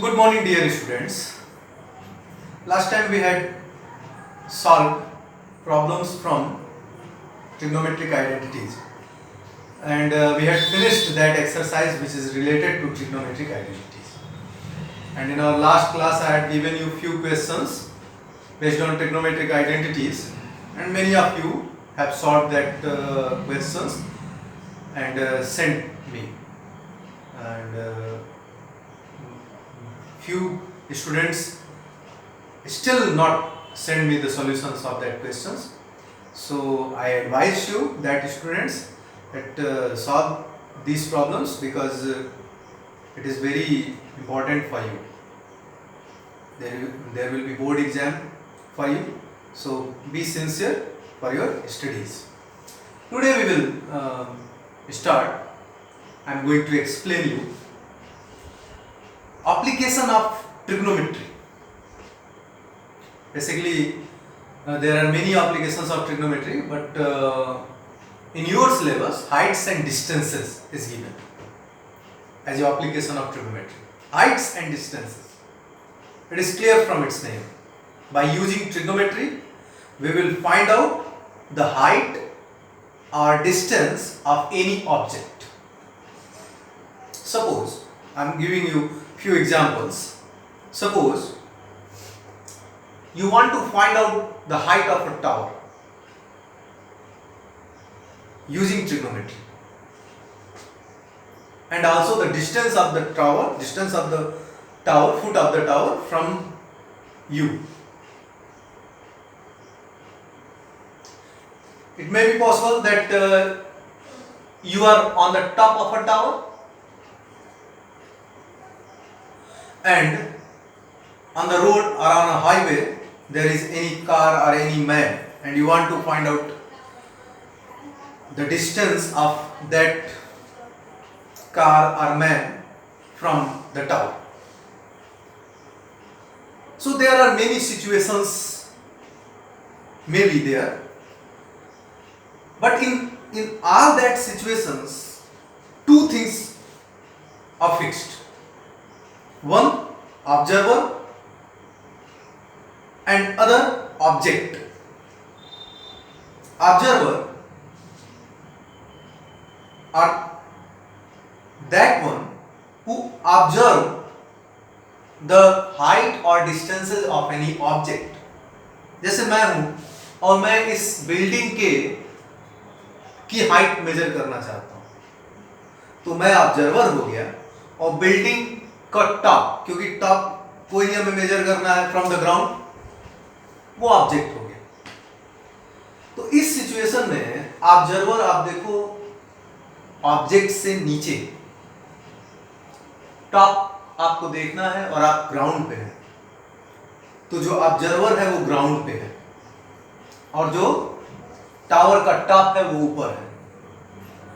Good morning, dear students. Last time we had solved problems from trigonometric identities, and we had finished that exercise which is related to trigonometric identities. And in our last class, I had given you few questions based on trigonometric identities, and many of you have solved that questions and sent me. And few students still not send me the solutions of that questions. So I advise you that students that solve these problems because it is very important for you. There will be board exam for you. So be sincere for your studies. Today we will start. I am going to explain you application of trigonometry. Basically, there are many applications of trigonometry, but in your syllabus, heights and distances is given as your application of trigonometry. Heights and distances. It is clear from its name. By using trigonometry, we will find out the height or distance of any object. Suppose, I am giving you few examples. Suppose you want to find out the height of a tower using trigonometry, and also the distance of the tower, foot of the tower from you. It may be possible that you are on the top of a tower and on the road or on a highway there is any car or any man, and you want to find out the distance of that car or man from the tower. So there are many situations may be there, but in all that situations two things are fixed. One, observer, and other, object. Observer are that one who observe the height or distances of any object. जैसे मैं हूँ और मैं इस building की height measure करना चाहता हूँ, तो मैं ऑब्जर्वर हो गया और बिल्डिंग का टॉप, क्योंकि टॉप कोई नहीं हमें मेजर करना है फ्रॉम द ग्राउंड, वो ऑब्जेक्ट हो गया. तो इस सिचुएशन में ऑब्जर्वर, आप देखो ऑब्जेक्ट से नीचे टॉप आपको देखना है और आप ग्राउंड पे हैं, तो जो ऑब्जर्वर है वो ग्राउंड पे है और जो टावर का टॉप है वो ऊपर है.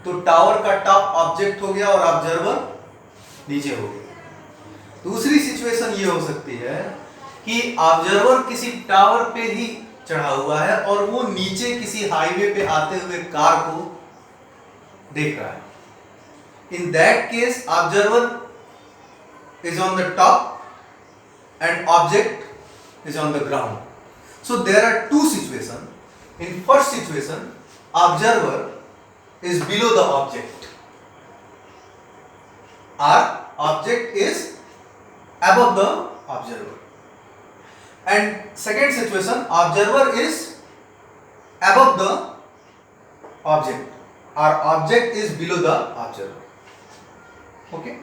तो टावर का टॉप ऑब्जेक्ट हो गया और ऑब्जर्वर नीचे हो गया. दूसरी सिचुएशन ये हो सकती है कि ऑब्जर्वर किसी टावर पे ही चढ़ा हुआ है और वो नीचे किसी हाईवे पे आते हुए कार को देख रहा है. In that case observer is on the top and object is on the ground. So there are two situation. In first situation observer is below the object और object is above the observer, and second situation observer is above the object or object is below the observer. Okay,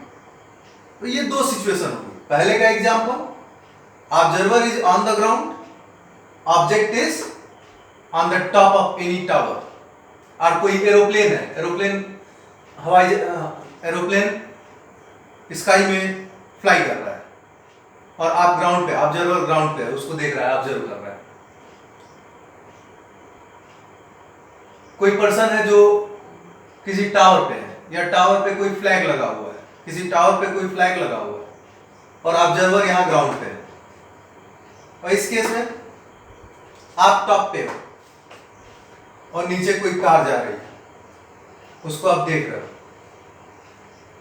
तो ये दो situation होगी. पहले का example, observer is on the ground, object is on the top of any tower. और कोई aeroplane है, aeroplane sky में फ्लाई कर रहा है और आप ग्राउंड पे, ऑब्जर्वर ग्राउंड पे है, उसको देख रहा है, ऑब्जर्व कर रहा है. कोई पर्सन है जो किसी टावर पे है या टावर पे कोई फ्लैग लगा हुआ है, किसी टावर पे कोई फ्लैग लगा हुआ है और ऑब्जर्वर यहां ग्राउंड पे है. और इस केस में आप टॉप पे हो और नीचे कोई कार जा रही है, उसको आप देख रहे हो.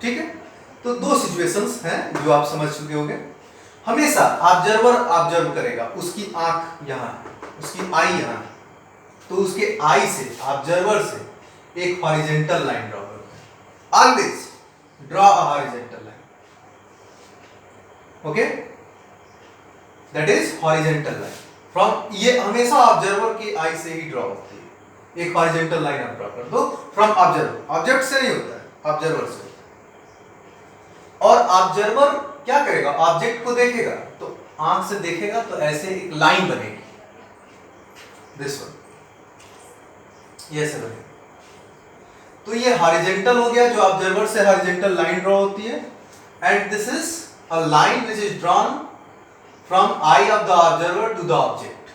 ठीक है, तो दो सिचुएशंस हैं जो आप समझ चुके होंगे। हमेशा ऑब्जर्वर ऑब्जर्व करेगा, उसकी आंख यहाँ है, उसकी आई यहाँ है, तो उसके आई से, ऑब्जर्वर से एक हॉरिजेंटल लाइन ड्रॉ करते हैं। Always draw a horizontal line, okay, that is horizontal line from, ये हमेशा ऑब्जर्वर की आई से ही ड्रॉ होती है। एक हॉरिजेंटल लाइन आप ड्रॉ कर दो फ्रॉम ऑब्जर्वर, ऑब्जेक्ट से नहीं होता है, ऑब्जर्वर से होता है। और ऑब्जर्वर क्या करेगा, ऑब्जेक्ट को देखेगा, तो आंख से देखेगा तो ऐसे एक लाइन बनेगी, दिस वन, ये ऐसे बनेगी। तो ये हॉरिजेंटल हो गया, जो ऑब्जर्वर से हॉरिजेंटल लाइन ड्रॉ होती है, and this is a line which is drawn from eye of the observer to the object,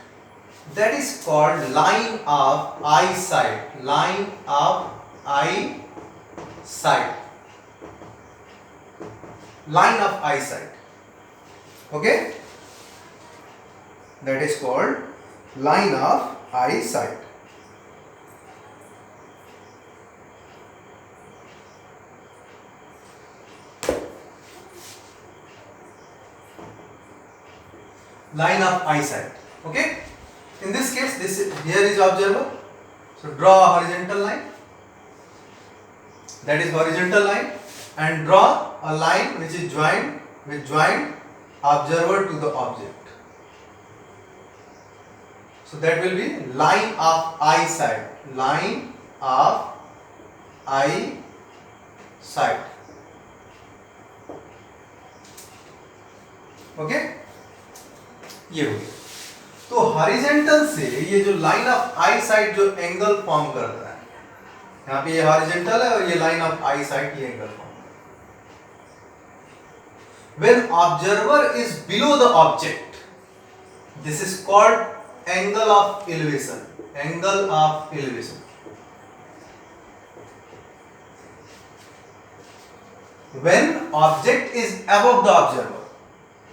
that is called line of eyesight, line of eyesight, line of eyesight, okay, that is called line of eyesight. Line of eyesight, okay. In this case, this here is observer, so draw a horizontal line, that is horizontal line, and draw a line which is joined observer to the object, so that will be line of eyesight, line of eyesight, okay, ये हो गया। तो horizontal से ये जो line of I side जो angle form करता है, यहाँ पे ये हॉरिजेंटल है और ये लाइन ऑफ आई साइड ये एंगल फॉर्म करता है। When observer is below the object, this is called angle of elevation, angle of elevation. When object is above the observer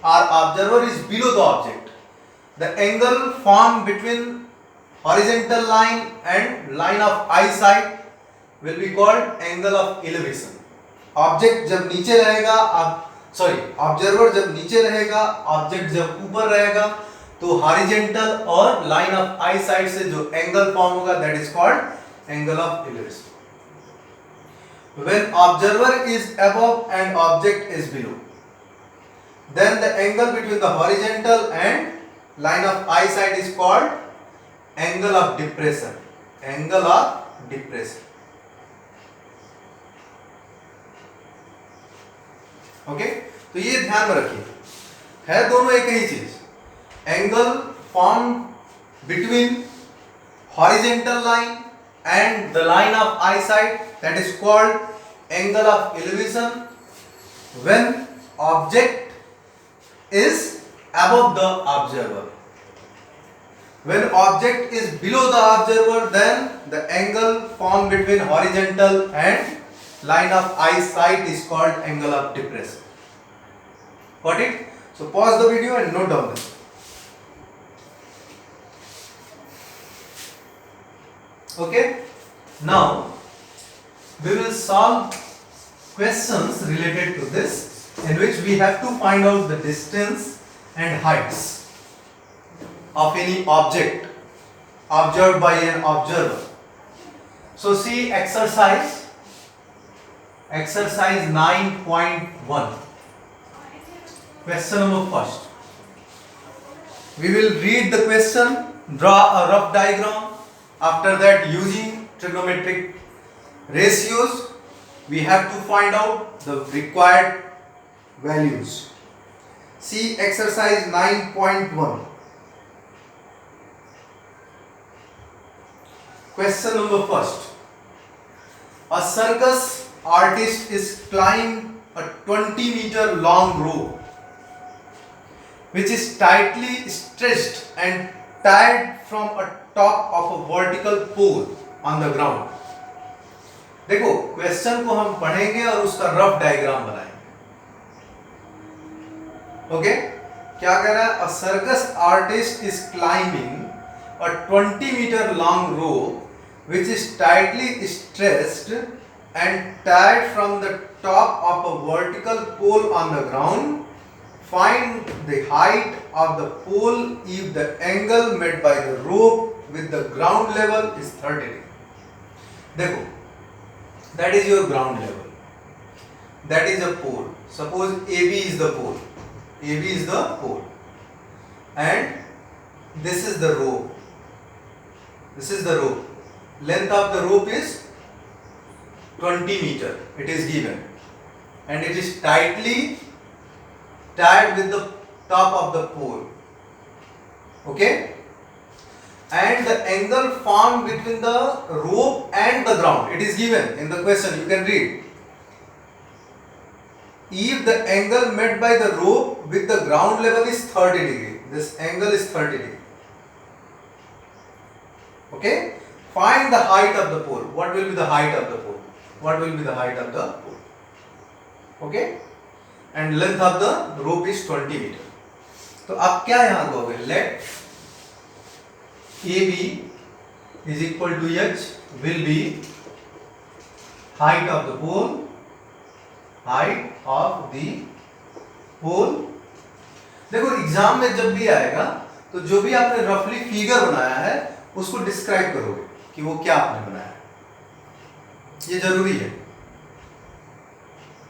or observer is below the object, the angle formed between horizontal line and line of eyesight will be called angle of elevation. Object जब नीचे रहेगा, observer जब नीचे रहेगा, object जब ऊपर रहेगा, तो horizontal और line of eyesight से जो angle form होगा, that is called angle of elevation. When observer is above and object is below, then the angle between the horizontal and line of eyesight is called angle of depression, angle of depression, okay. तो ये ध्यान में रखिए, है दोनों एक ही चीज, angle form between horizontal line and the line of eyesight, that is called angle of elevation when object is above the observer. When object is below the observer, then the angle formed between horizontal and line of eyesight is called angle of depression. Got it? So pause the video and note down this. Okay? Now we will solve questions related to this, in which we have to find out the distance and heights of any object observed by an observer. So see exercise 9.1. Question number first. We will read the question, draw a rough diagram. After that, using trigonometric ratios, we have to find out the required values. See exercise 9.1. Question number first. A circus artist is climbing a 20-meter long rope, which is tightly stretched and tied from a top of a vertical pole on the ground. देखो question को हम पढ़ेंगे और उसका rough diagram बनाएंगे, okay. क्या कह रहा है, a circus artist is climbing a 20 metre long rope which is tightly stretched and tied from the top of a vertical pole on the ground. Find the height of the pole if the angle made by the rope with the ground level is 30 degree. देखो, that is your ground level. That is a pole. Suppose AB is the pole. AB is the pole. And this is the rope. This is the rope. Length of the rope is 20 meter. It is given. And it is tightly tied with the top of the pole. Okay? And the angle formed between the rope and the ground. It is given in the question. You can read. If the angle made by the rope with the ground level is 30 degree. This angle is 30 degree. Okay? Find the height of the pole. What will be the height of the pole? What will be the height of the pole? Okay? And length of the rope is 20 meter. तो आप क्या यहां कहोगे? Let AB is equal to H will be height of the pole. Height of the pole. देखो exam में जब भी आएगा तो जो भी आपने रफली फिगर बनाया है उसको डिस्क्राइब करोगे कि वो क्या आपने बनाया है. ये जरूरी है.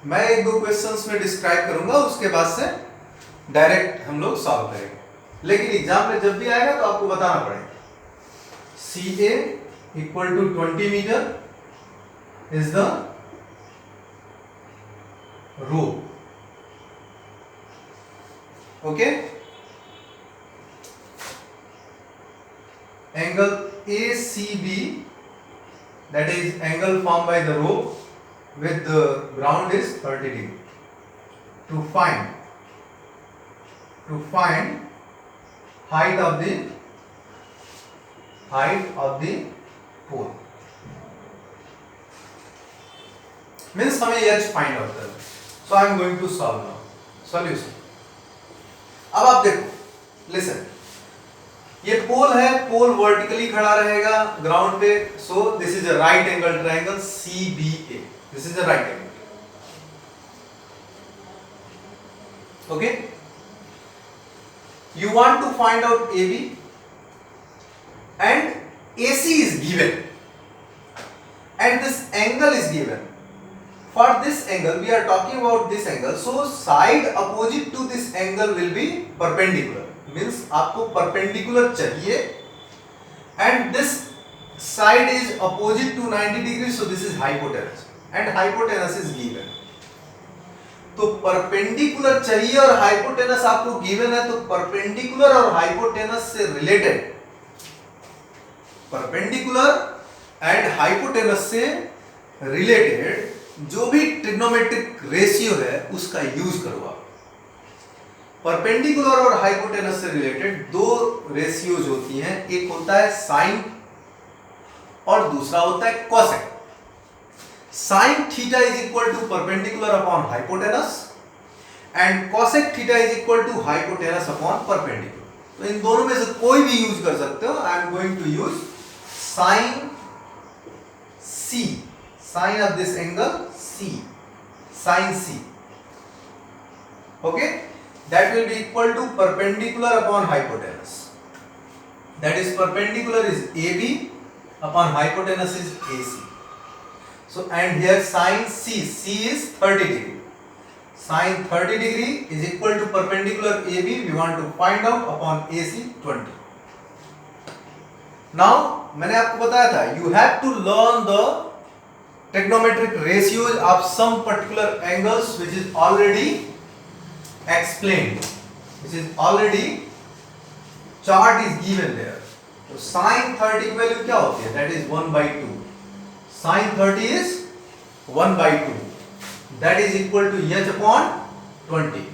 मैं एक दो क्वेश्चंस में डिस्क्राइब करूंगा, उसके बाद से डायरेक्ट हम लोग सॉल्व करेंगे. लेकिन एग्जाम में जब भी आएगा तो आपको बताना पड़ेगा. CA equal to 20 meter is the rope. Okay? Angle ACB, that is angle formed by the rope with the ground, is 30 degree. To find height of the pole. Means हमें H find out करना. So I am going to solve now. Solution. अब आप देखो, listen. ये पोल है, पोल vertically खड़ा रहेगा ground पे. So this is a right angle triangle CBA. This is a right angle. Okay? You want to find out AB and AC is given and this angle is given. For this angle, we are talking about this angle. So side opposite to this angle will be perpendicular. Means आपको perpendicular चाहिए and this side is opposite to 90 degrees. So this is hypotenuse and hypotenuse is given. तो perpendicular चाहिए और hypotenuse आपको given है. तो perpendicular और hypotenuse से related, perpendicular and hypotenuse से related जो भी ट्रिग्नोमेट्रिक रेशियो है उसका यूज करो आप. परपेंडिकुलर और हाइपोटेनस से रिलेटेड दो रेशियोज होती हैं. एक होता है साइन और दूसरा होता है cosec. Sine theta is equal to perpendicular upon hypotenuse and cosec theta is equal to hypotenuse upon perpendicular. तो इन दोनों में से कोई भी यूज कर सकते हो. I am going to use sine C. Sine of this angle C, sine C. Okay, that will be equal to perpendicular upon hypotenuse. That is perpendicular is AB upon hypotenuse is AC. So and here sine C, C is 30 degree. Sine 30 degree is equal to perpendicular AB. We want to find out upon AC 20. Now मैंने आपको बताया था you have to learn the trigonometric ratios of some particular angles which is already explained, which is already chart is given there. So sin 30 की value क्या होती है? That is 1/2. Sin 30 is 1/2. That is equal to h upon 20.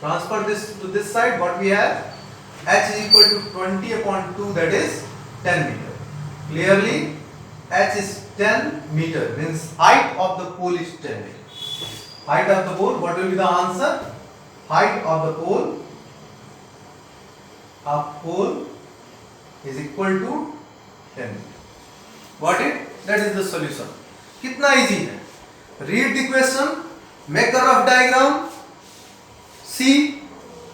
Transfer this to this side. What we have? H is equal to 20 upon 2. That is 10 meter. Clearly, H is 10 meter. Means height of the pole is 10 meter. Height of the pole. What will be the answer? Height of the pole. A pole is equal to 10 meter. Got it? That is the solution. कितना easy है. read the question, make a rough diagram, see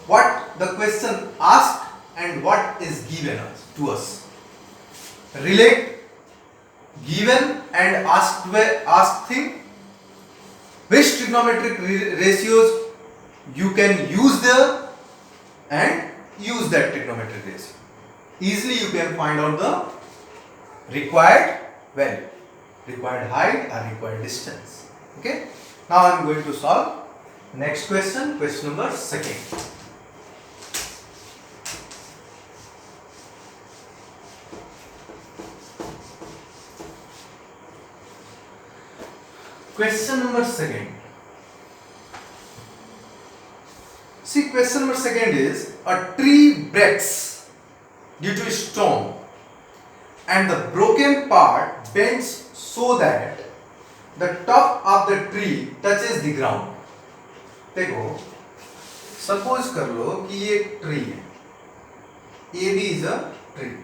what the question asked and what is given to us. Relate given and asked thing. Which trigonometric ratios you can use there and use that trigonometric ratio. Easily you can find out the required value, required height or required distance. Okay. Now I am going to solve next question, question number 2. Question number 2. See, question number 2 is a tree breaks due to a storm and the broken part bends so that the top of the tree touches the ground. देखो, suppose कर लो कि ये tree है, AB is a tree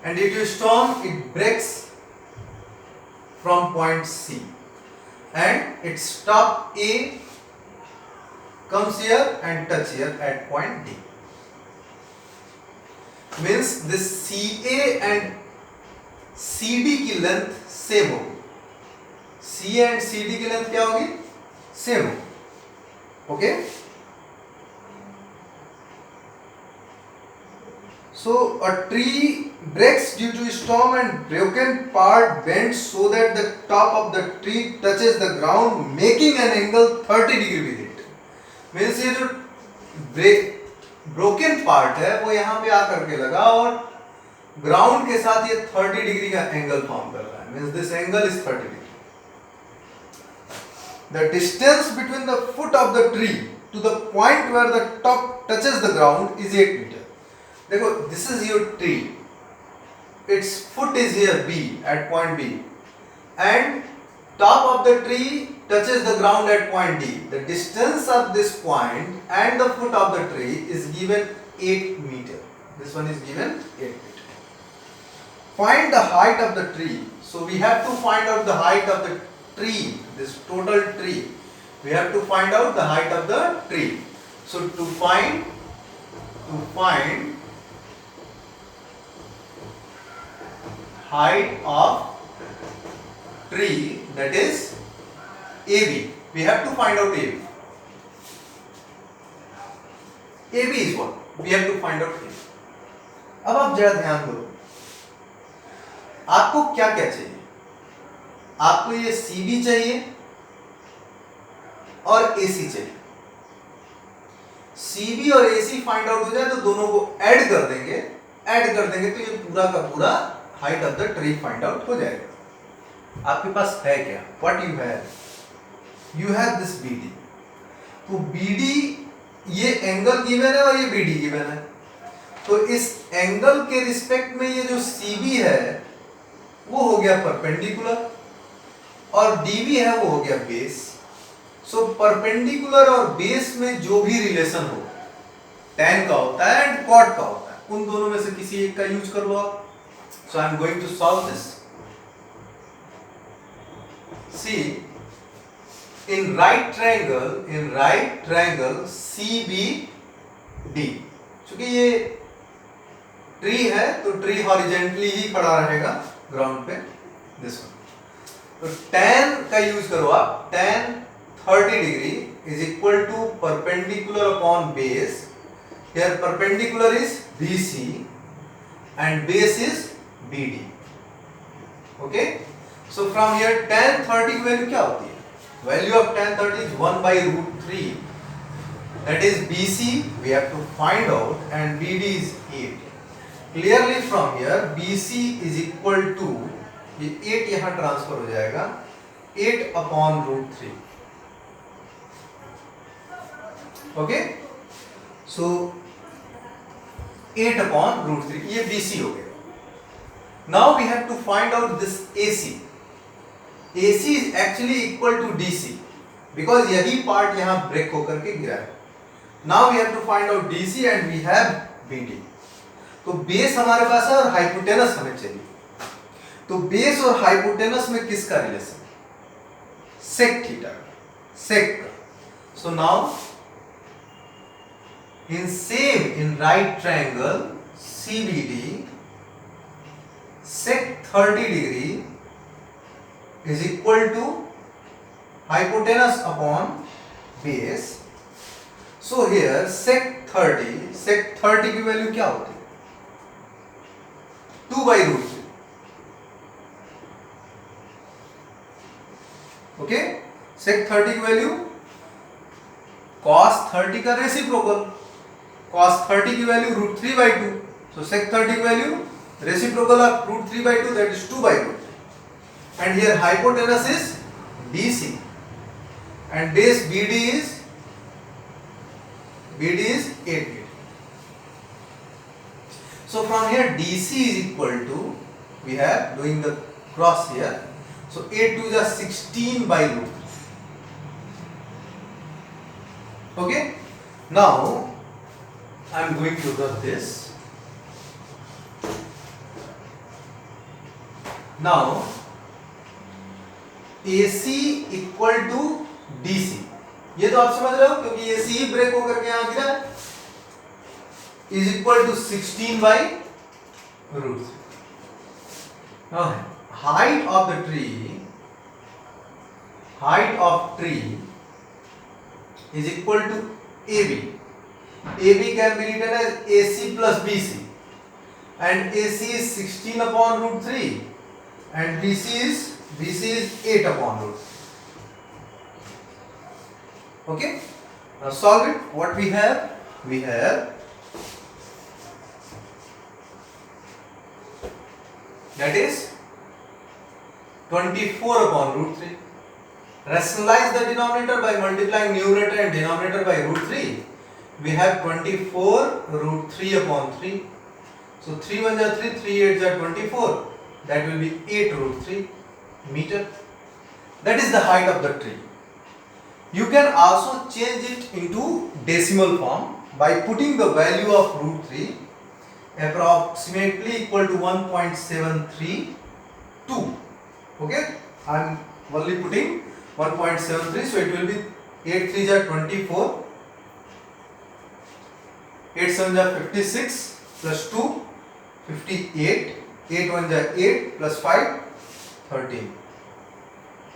and due to a storm it breaks from point C. And its top A comes here and touch here at point D. Means this CA and CD की length same होगी. CA and CD की length क्या होगी? Same होगी. Okay. So a tree breaks due to storm and broken part bends so that the top of the tree touches the ground, making an angle 30 degree with it. Means ये जो broken part है वो यहाँ पे आकर के लगा और ground के साथ ये 30 डिग्री का एंगल फॉर्म कर रहा है. Means this angle is 30 degree. The distance between the foot of the tree to the point where the top touches the ground is 8 meter. देखो, this is your tree. Its foot is here B at point B, and top of the tree touches the ground at point D. The distance of this point and the foot of the tree is given 8 meter. This one is given 8 meter. Find the height of the tree. So we have to find out the height of the tree. This total tree. We have to find out the height of the tree. So to find height of tree, that is AB. We have to find out AB. AB is what? We have to find out AB. अब आप जरा ध्यान दो, आपको क्या क्या चाहिए? आपको ये CB चाहिए और AC चाहिए. CB और AC फाइंड आउट हो जाए तो दोनों को ऐड कर देंगे तो ये पूरा का पूरा height of the tree find out हो जाएगा. आपके पास है क्या? What you have? You have this BD. तो BD ये एंगल गिवन है और ये BD गिवन है. तो इस एंगल के रिस्पेक्ट में ये जो CB है वो हो गया परपेंडिकुलर और DB है वो हो गया बेस. सो परपेंडिकुलर और बेस में जो भी रिलेशन हो, tan का होता है एंड cot का होता है. उन दोनों में से किसी एक का यूज कर लो आप. So I am going to solve this. See, in right triangle CBD, चूंकि ये ट्री है तो ट्री हॉरिजेंटली ही खड़ा रहेगा ग्राउंड पे. This one. तो tan का यूज करो आप. tan 30 degree is equal to perpendicular upon base. Here perpendicular is BC and base is BD. Okay. So from here tan 30 की वैल्यू क्या होती है? Value of tan 30 is 1 by root 3. That is BC we have to find out and BD is 8. Clearly from here BC is equal to, ये 8 यहाँ transfer हो जाएगा, 8 upon root 3. Okay. So 8 upon root 3, ये BC हो गया. Now we have to find out this AC. AC is actually equal to DC because यही part यहाँ break होकर के गिरा है. Now we have to find out DC and we have BD. तो बेस हमारे पास है और हाइपोटेनस हमें चाहिए. तो बेस और हाइपोटेनस में किसका relation? sec theta, sec. So now in right triangle CBD, sec 30 degree is equal to hypotenuse upon base. So here sec 30 की वैल्यू क्या होती है? 2/√3. ओके, sec 30 की वैल्यू cos 30 का रेसिप्रोकल, cos 30 की वैल्यू √3/2. So sec 30 की value reciprocal of √3/2, that is 2/√3. And here hypotenuse is BC and base BD is 8 meter. So from here DC is equal to, we have doing the cross here, so 8 to the 16/√3. Okay, now I am going to rub this. Now AC equal to DC, ये तो आप समझ रहे हो क्योंकि AC ही break होकर के यहां गिरा, is equal to 16/√3. Now height of tree is equal to AB. AB can be written as AC plus BC, and AC is 16/√3 and BC is 8/√3. Okay, now solve it. What we have? We have that is 24/√3. Rationalize the denominator by multiplying numerator and denominator by √3. We have 24√3/3. So 3 1 is 3, 3 8 is 24. That will be 8√3 meter. That is the height of the tree. You can also change it into decimal form by putting the value of √3 approximately equal to 1.732. Okay, I am only putting 1.73, so it will be 8 3 is 24, 8 7 is 56 plus 2 58, 8 1 is 8 plus 5 13.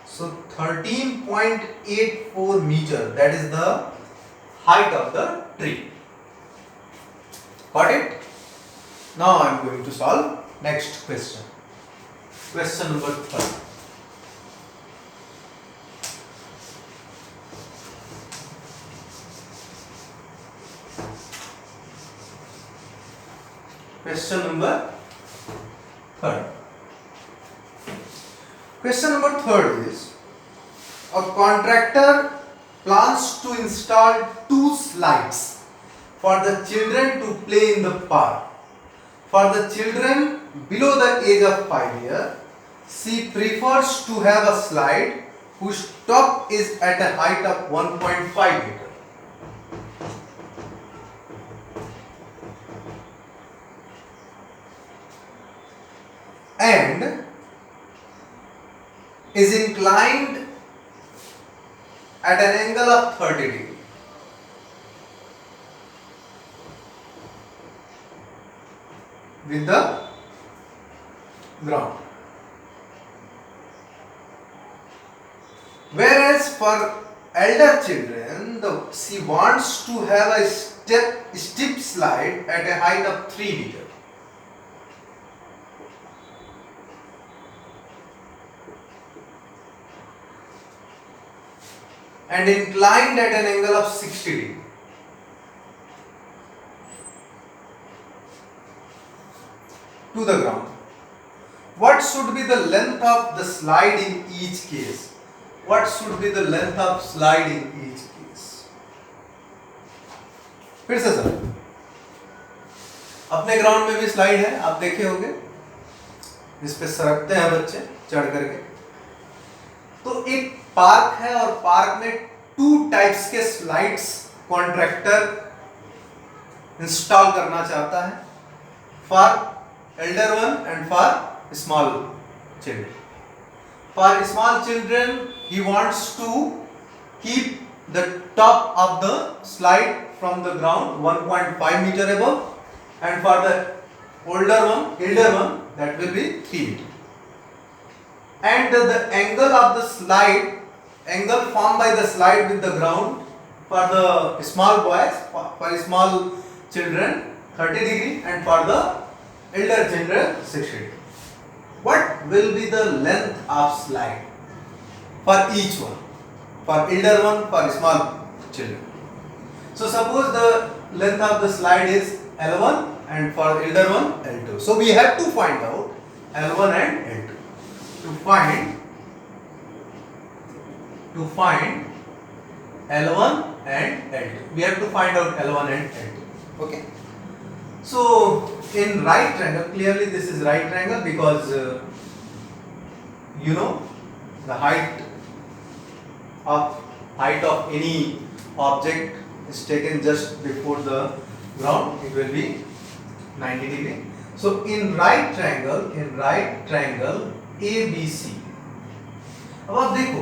So 13.84 meter, that is the height of the tree. Got it? Now I am going to solve next question. Question number 3. Question number 3. Question number 3 is, a contractor plans to install 2 slides for the children to play in the park. For the children below the age of 5 years, she prefers to have a slide whose top is at a height of 1.5 meter. And is inclined at an angle of 30 degree. With the ground. Whereas for elder children, she wants to have a steep slide at a height of 3 meter. And inclined at an angle of 60 degree. To the ground. What should be the length of the slide in each case? What should be the length of slide in each case? फिर से sir, अपने ground में भी slide है, आप देखे होंगे, जिस पे सरकते हैं बच्चे चढ़ करके. तो एक पार्क है और पार्क में 2 टाइप्स के स्लाइड्स कॉन्ट्रैक्टर इंस्टॉल करना चाहता है, for elder one and for small children. for small children he wants to keep the top of the slide from the ground 1.5 meter above, and for the elder one, that will be 3 meter. And the angle of the slide, angle formed by the slide with the ground for the small boys, for small children 30 degree, and for the elder children 60 degree. What will be the length of slide for each one? For elder one, for small children. So suppose the length of the slide is L1 and for elder one L2. So we have to find out L1 and L2. To find L1 and L2. We have to find out L1 and L2. Okay. So in right triangle, clearly this is right triangle because you know the height of any object is taken just before the ground, it will be 90 degree. So in right triangle ABC, अब आप देखो,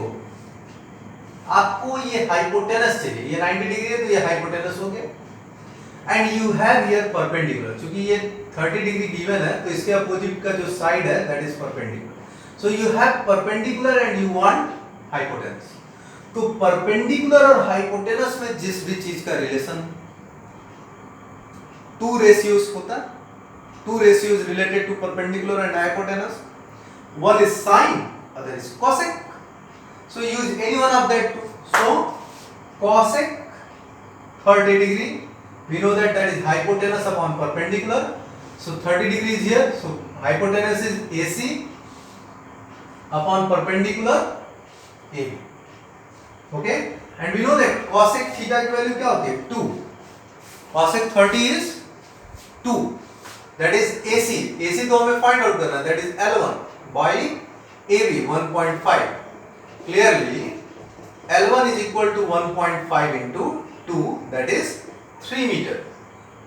आपको ये hypotenuse चाहिए, ये 90 degree है तो ये हाइपोटेनस हो गया, and you have here perpendicular, क्योंकि ये 30 डिग्री गिवन है तो इसके अपोजिट का जो साइड है that is perpendicular. So you have perpendicular and you want hypotenuse. तो परपेंडिकुलर और हाइपोटेनस में जिस भी चीज का रिलेशन 2 रेशियोज होता है, 2 ratios related to perpendicular and hypotenuse. One is sine, other is cosec. So use any one of that two. So cosec 30 degree. We know that is hypotenuse upon perpendicular. So 30 degree is here. So hypotenuse is AC upon perpendicular AB. Okay. And we know that cosec theta की value क्या होती है? 2. Cosec 30 is 2. That is AC. AC तो हमें find out करना. That is L1. by AB 1.5. Clearly L1 is equal to 1.5 into 2, that is 3 meter.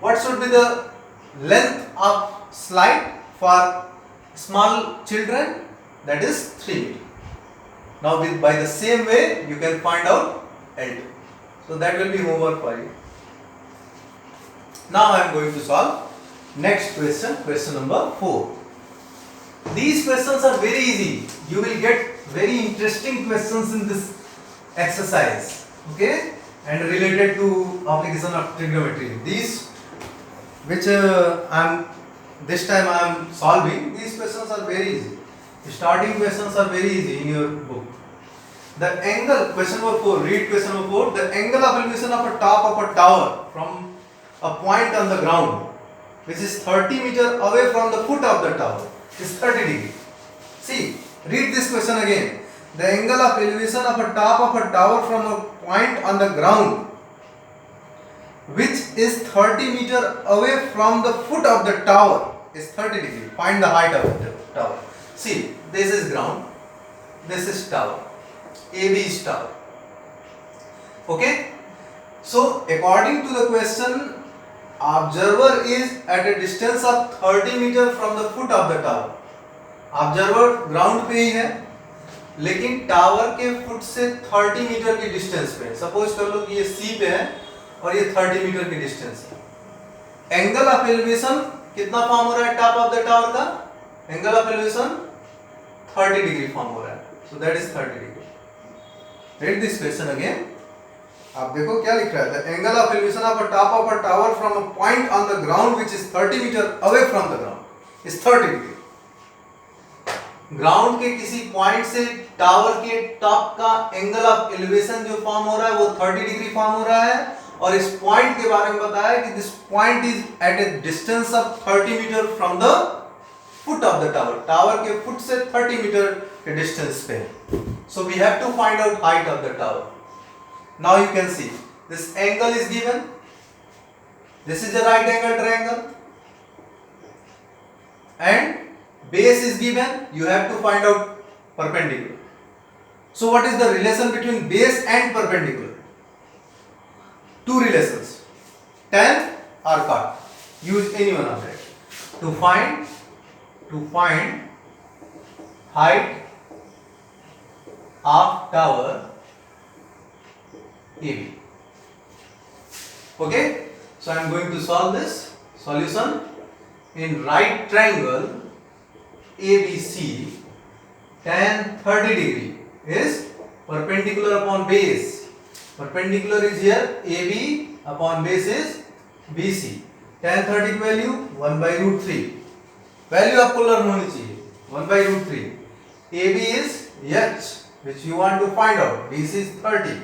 What should be the length of slide for small children? That is 3 meter. Now by the same way you can find out L2. So that will be homework for you. Now I am going to solve next question, question number 4. These questions are very easy. You will get very interesting questions in this exercise, okay, and related to application of trigonometry. These which this time I am solving, these questions are very easy. The starting questions are very easy in your book. The angle, question number 4, read question number 4. The angle of elevation of a top of a tower from a point on the ground which is 30 meter away from the foot of the tower is 30 degree. See, read this question again. The angle of elevation of a top of a tower from a point on the ground which is 30 meter away from the foot of the tower is 30 degree. Find the height of the tower. See, this is ground, this is tower, AB is tower. Okay. So according to the question, observer is at a distance of 30 meter from the foot of the tower. Observer ground पे ही है लेकिन tower के foot से 30 metre की distance पे है. Suppose कर लो कि ये सी पे है और ये 30 मीटर की डिस्टेंस है. एंगल ऑफ एलिवेशन कितना फॉर्म हो रहा है टॉप ऑफ द टावर का? Angle of elevation 30 degree form हो रहा है. So that is 30 degree. Read this question again. आप देखो क्या लिख रहा है. The angle of elevation of a top of a tower from a point on the ground which is 30 metre away from the ground is 30 degree. Ground के किसी point से tower के टॉप का एंगल ऑफ एलिवेशन जो form हो रहा है वो 30 डिग्री फॉर्म हो रहा है. और इस पॉइंट के बारे में बताया कि this point is at a distance of 30 metre from the foot of the tower. Tower के फुट से 30 मीटर के डिस्टेंस पे. So we have to find out height of the tower. Now you can see this angle is given. This is a right angle triangle and base is given. You have to find out perpendicular. So what is the relation between base and perpendicular? Two relations, tan or cot. Use any one of that to find height of tower AB. Okay, so I am going to solve this. Solution: in right triangle ABC, tan 30 degree is perpendicular upon base. Perpendicular is here AB, upon base is BC. tan 30 की value 1/√3. Value आपको learn होनी चाहिए 1/√3. AB is h, which you want to find out. BC is 30.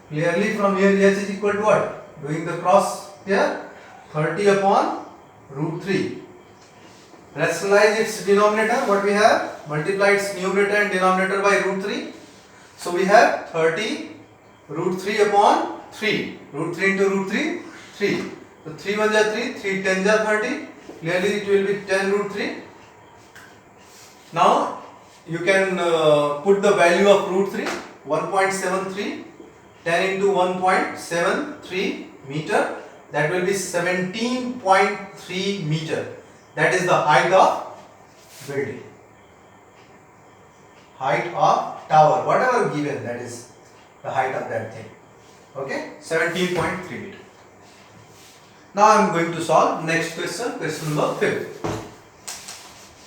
Clearly from here h is equal to what? Doing the cross here, 30 upon √3. Rationalize its denominator. What we have? Multiply its numerator and denominator by √3. So we have 30 √3 upon 3. √3 into √3, 3. So 3 1 is 3, 3 10 is 30. Clearly it will be 10 √3. Now you can put the value of √3, 1.73. 10 into 1.73 meter. That will be 17.3 meter. That is the height of building. Height of tower. Whatever given, that is the height of that thing. Okay, 17.3 meter. Now I am going to solve next question, question number 5.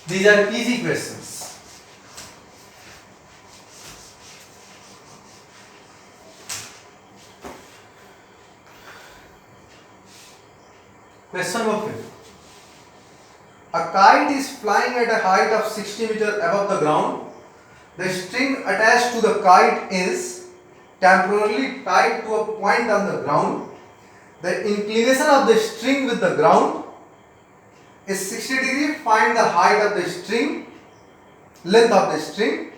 These are easy questions. Question number 5. A kite is flying at a height of 60 meter above the ground. The string attached to the kite is temporarily tied to a point on the ground. The inclination of the string with the ground is 60 degree. Find the height of the string, length of the string,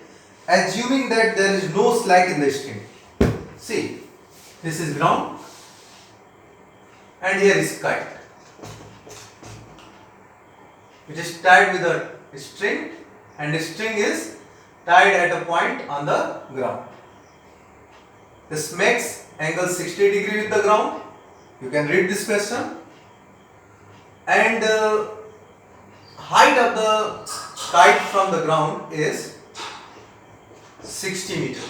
assuming that there is no slack in the string. See, this is ground and here is kite. It is tied with a string and the string is tied at a point on the ground. This makes angle 60 degree with the ground. You can read this question. And height of the kite from the ground is 60 meter.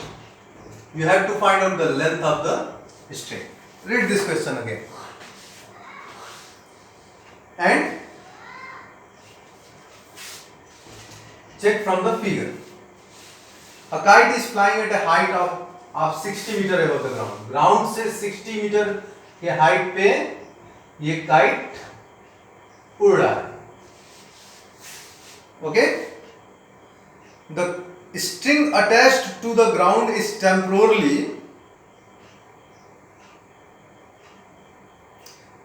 You have to find out the length of the string. Read this question again. And check from the figure. A kite is flying at a height of 60 meter above the ground. Ground से 60 metre के height पे ये kite उड़ रहा है. Okay? The string attached to the ground is temporarily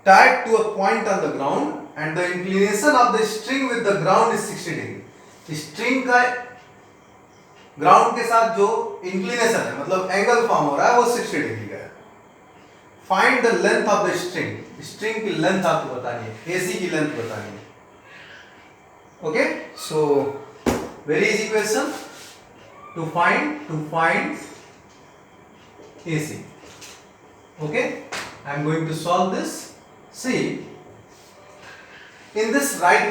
tied to a point on the ground and the inclination of the string with the ground is 60 degree. String का ground के साथ जो inclination है, मतलब angle form हो रहा है, वो 60 डिग्री का है. Find the length of the string. String की लेंथ आपको बतानी है, एसी की लेंथ बतानी है. Okay, so very easy question to find AC. Okay, I am going to solve this. See, in this right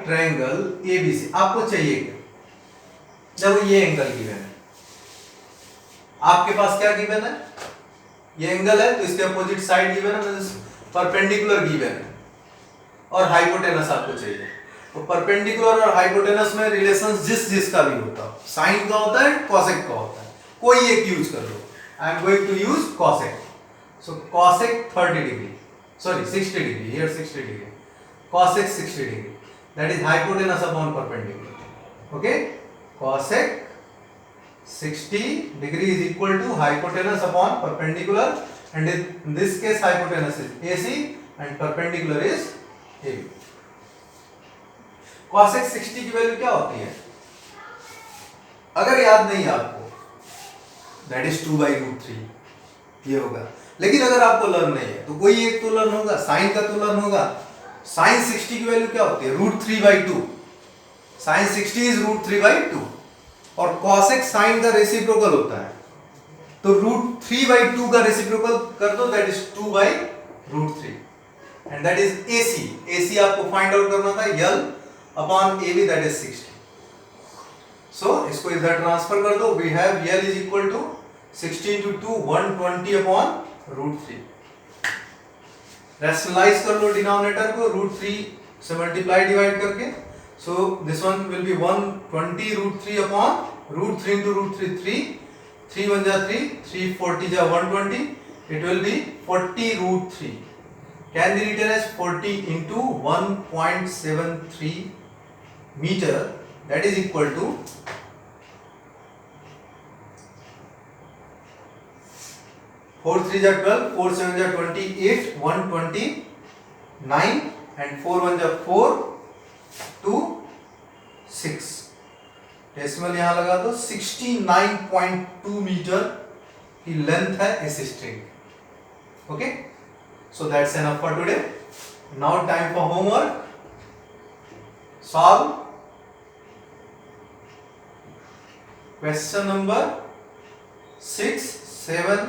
triangle ABC आपको चाहिए क्या? जब ये एंगल गिवन है, आपके पास क्या गिवन है? ये एंगल है, तो इसके अपोजिट साइड गिवन है, परपेंडिकुलर गिवन है, और हाइपोटेनस आपको चाहिए. तो परपेंडिकुलर और हाइपोटेनस में रिलेशन जिसका भी होता है, साइन का होता है, कॉसेक का होता है, कोई एक यूज कर लो. I am going to use cosec. So cosec 30 degree, sorry 60 degree, here 60 degree, cosec 60 degree, that is hypotenuse upon perpendicular. Okay, cosec 60 degree is equal to hypotenuse upon perpendicular, and in this case hypotenuse is AC and perpendicular is AB. cosec 60 की value क्या होती है? अगर याद नहीं है आपको, that is 2/√3 ये होगा. लेकिन अगर आपको लर्न नहीं है तो कोई एक तो लर्न होगा, साइन का तो लर्न होगा. साइन 60 की वैल्यू क्या होती है? √3/2. साइन 60 इज √3/2 और कॉसेक साइन का रेसिप्रोकल होता है, तो √3/2 का रेसिप्रोकल कर दो, that is 2/√3 and that is AC. AC आपको फाइंड आउट करना था, L upon AB, that is 60. So इसको इधर ट्रांसफर कर दो. We have L is equal to 16 to 2 120 upon √3. Rationalise कर लो डिनोमिनेटर को √3 से मल्टीप्लाई डिवाइड करके. So this one will be 120 √3 upon √3 into √3 3. 3 1 जा 3, 3 40 जा 120. It will be 40 √3. Can be written as 40 into 1.73 meter. That is equal to 4 3 जा 12, 4 7 जा 28, 129 and 4 1 जा 4 2 6. डेसिमल यहाँ लगा दो. 69.2 मीटर की लेंथ है इस string. Okay, so that's enough for today. Now time for homework. Solve question number 6 7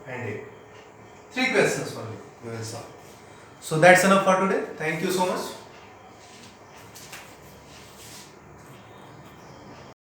and 8. 3 questions only we will solve. So that's enough for today. Thank you so much.